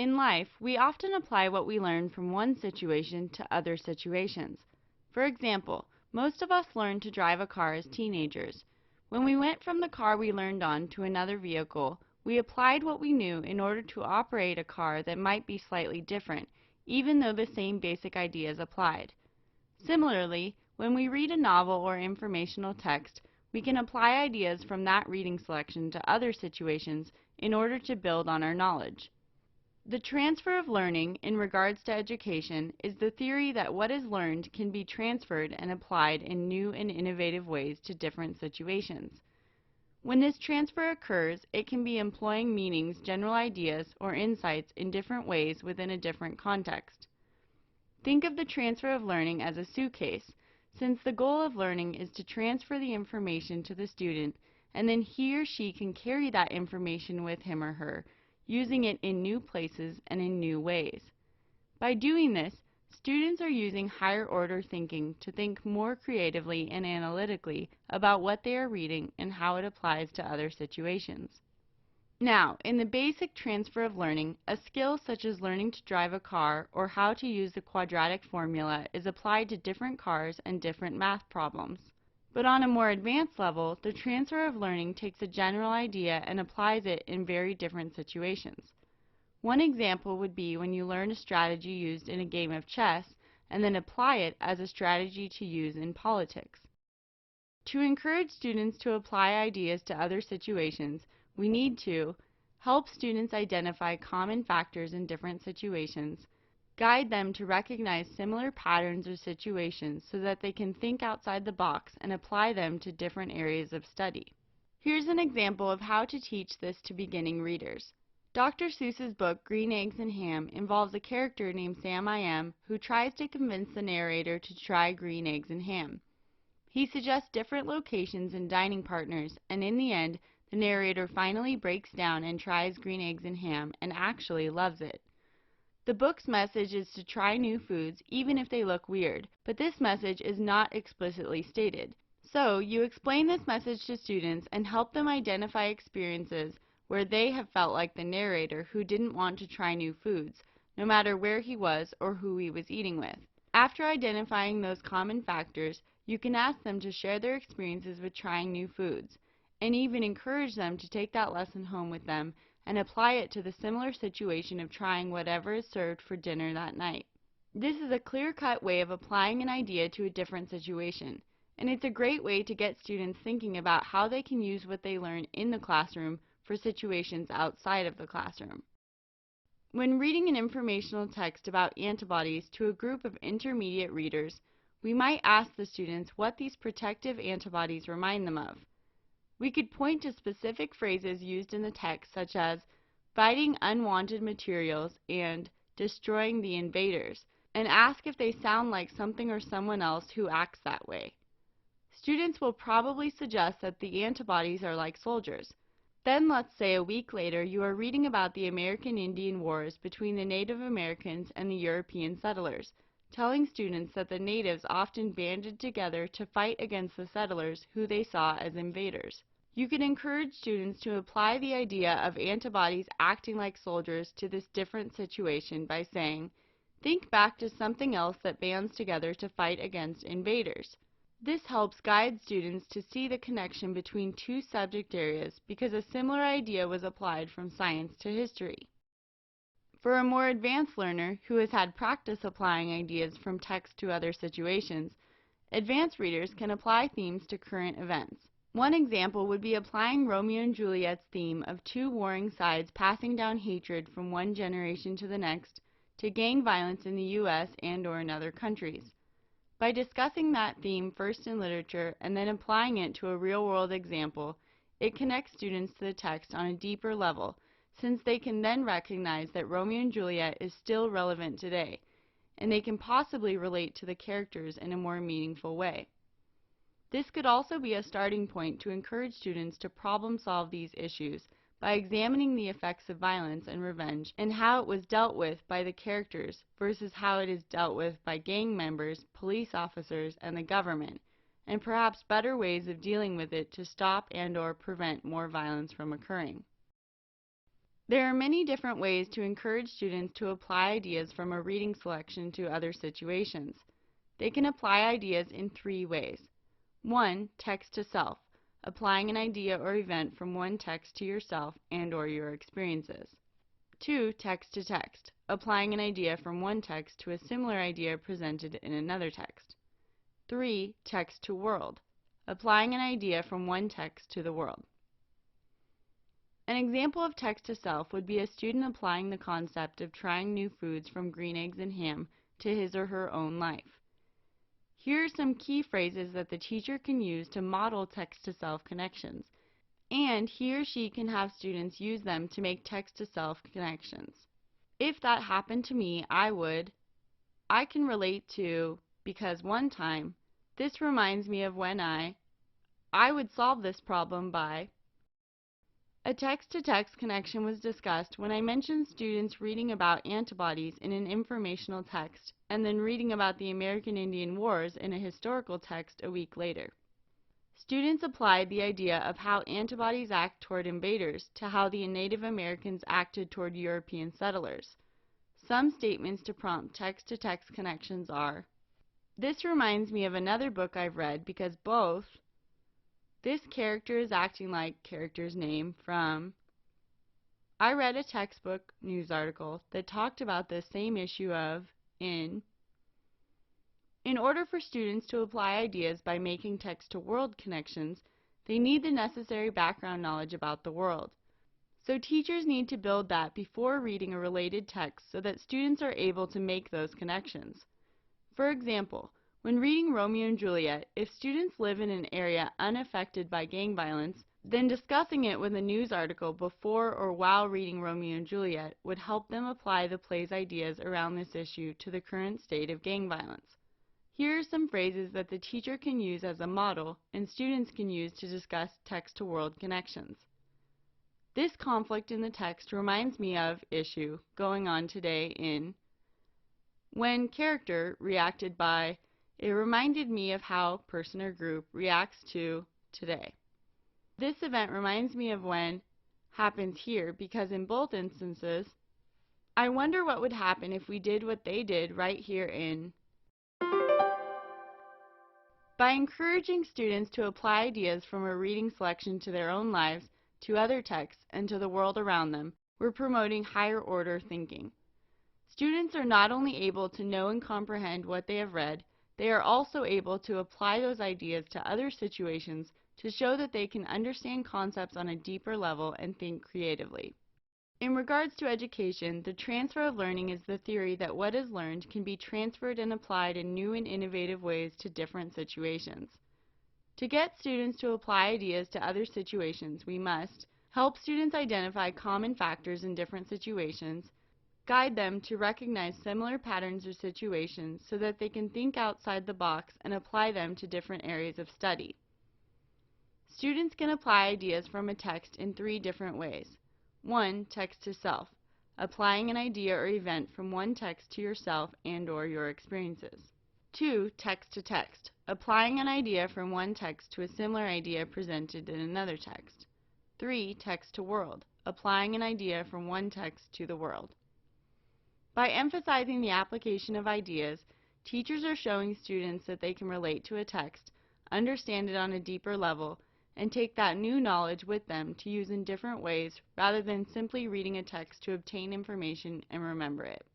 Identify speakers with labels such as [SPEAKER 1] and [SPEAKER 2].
[SPEAKER 1] In life, we often apply what we learn from one situation to other situations. For example, most of us learned to drive a car as teenagers. When we went from the car we learned on to another vehicle, we applied what we knew in order to operate a car that might be slightly different, even though the same basic ideas applied. Similarly, when we read a novel or informational text, we can apply ideas from that reading selection to other situations in order to build on our knowledge. The transfer of learning in regards to education is the theory that what is learned can be transferred and applied in new and innovative ways to different situations. When this transfer occurs, it can be employing meanings, general ideas, or insights in different ways within a different context. Think of the transfer of learning as a suitcase, since the goal of learning is to transfer the information to the student, and then he or she can carry that information with him or her, using it in new places and in new ways. By doing this, students are using higher order thinking to think more creatively and analytically about what they are reading and how it applies to other situations. Now, in the basic transfer of learning, a skill such as learning to drive a car or how to use the quadratic formula is applied to different cars and different math problems. But on a more advanced level, the transfer of learning takes a general idea and applies it in very different situations. One example would be when you learn a strategy used in a game of chess and then apply it as a strategy to use in politics. To encourage students to apply ideas to other situations, we need to help students identify common factors in different situations, guide them to recognize similar patterns or situations so that they can think outside the box and apply them to different areas of study. Here's an example of how to teach this to beginning readers. Dr. Seuss's book Green Eggs and Ham involves a character named Sam I Am who tries to convince the narrator to try green eggs and ham. He suggests different locations and dining partners, and in the end, the narrator finally breaks down and tries green eggs and ham and actually loves it. The book's message is to try new foods even if they look weird, but this message is not explicitly stated. So, you explain this message to students and help them identify experiences where they have felt like the narrator who didn't want to try new foods, no matter where he was or who he was eating with. After identifying those common factors, you can ask them to share their experiences with trying new foods, and even encourage them to take that lesson home with them and apply it to the similar situation of trying whatever is served for dinner that night. This is a clear-cut way of applying an idea to a different situation, and it's a great way to get students thinking about how they can use what they learn in the classroom for situations outside of the classroom. When reading an informational text about antibodies to a group of intermediate readers, we might ask the students what these protective antibodies remind them of. We could point to specific phrases used in the text such as fighting unwanted materials and destroying the invaders, and ask if they sound like something or someone else who acts that way. Students will probably suggest that the antibodies are like soldiers. Then let's say a week later you are reading about the American Indian Wars between the Native Americans and the European settlers, telling students that the natives often banded together to fight against the settlers who they saw as invaders. You can encourage students to apply the idea of antibodies acting like soldiers to this different situation by saying, think back to something else that bands together to fight against invaders. This helps guide students to see the connection between two subject areas because a similar idea was applied from science to history. For a more advanced learner who has had practice applying ideas from text to other situations, advanced readers can apply themes to current events. One example would be applying Romeo and Juliet's theme of two warring sides passing down hatred from one generation to the next to gang violence in the U.S. and/or in other countries. By discussing that theme first in literature and then applying it to a real-world example, it connects students to the text on a deeper level, since they can then recognize that Romeo and Juliet is still relevant today, and they can possibly relate to the characters in a more meaningful way. This could also be a starting point to encourage students to problem-solve these issues by examining the effects of violence and revenge and how it was dealt with by the characters versus how it is dealt with by gang members, police officers, and the government, and perhaps better ways of dealing with it to stop and/or prevent more violence from occurring. There are many different ways to encourage students to apply ideas from a reading selection to other situations. They can apply ideas in 3 ways. 1. Text to self, applying an idea or event from one text to yourself and/or your experiences. 2. Text to text, applying an idea from one text to a similar idea presented in another text. 3. Text to world, applying an idea from one text to the world. An example of text to self would be a student applying the concept of trying new foods from green eggs and ham to his or her own life. Here are some key phrases that the teacher can use to model text-to-self connections, and he or she can have students use them to make text-to-self connections. If that happened to me, I can relate to, because one time, this reminds me of when I would solve this problem by. A text-to-text connection was discussed when I mentioned students reading about antibodies in an informational text and then reading about the American Indian Wars in a historical text a week later. Students applied the idea of how antibodies act toward invaders to how the Native Americans acted toward European settlers. Some statements to prompt text-to-text connections are, "This reminds me of another book I've read because both this character is acting like character's name from. I read a textbook news article that talked about the same issue of in." In order for students to apply ideas by making text-to-world connections, they need the necessary background knowledge about the world. So teachers need to build that before reading a related text so that students are able to make those connections. For example, when reading Romeo and Juliet, if students live in an area unaffected by gang violence, then discussing it with a news article before or while reading Romeo and Juliet would help them apply the play's ideas around this issue to the current state of gang violence. Here are some phrases that the teacher can use as a model and students can use to discuss text-to-world connections. This conflict in the text reminds me of issue going on today in. When character reacted by, it reminded me of how person or group reacts to today. This event reminds me of when happens here because in both instances, I wonder what would happen if we did what they did right here in. By encouraging students to apply ideas from a reading selection to their own lives, to other texts, and to the world around them, we're promoting higher order thinking. Students are not only able to know and comprehend what they have read, they are also able to apply those ideas to other situations to show that they can understand concepts on a deeper level and think creatively. In regards to education, the transfer of learning is the theory that what is learned can be transferred and applied in new and innovative ways to different situations. To get students to apply ideas to other situations, we must help students identify common factors in different situations, guide them to recognize similar patterns or situations so that they can think outside the box and apply them to different areas of study. Students can apply ideas from a text in 3 different ways. 1. Text to self, applying an idea or event from one text to yourself and/or your experiences. 2. Text to text, applying an idea from one text to a similar idea presented in another text. 3. Text to world, applying an idea from one text to the world. By emphasizing the application of ideas, teachers are showing students that they can relate to a text, understand it on a deeper level, and take that new knowledge with them to use in different ways rather than simply reading a text to obtain information and remember it.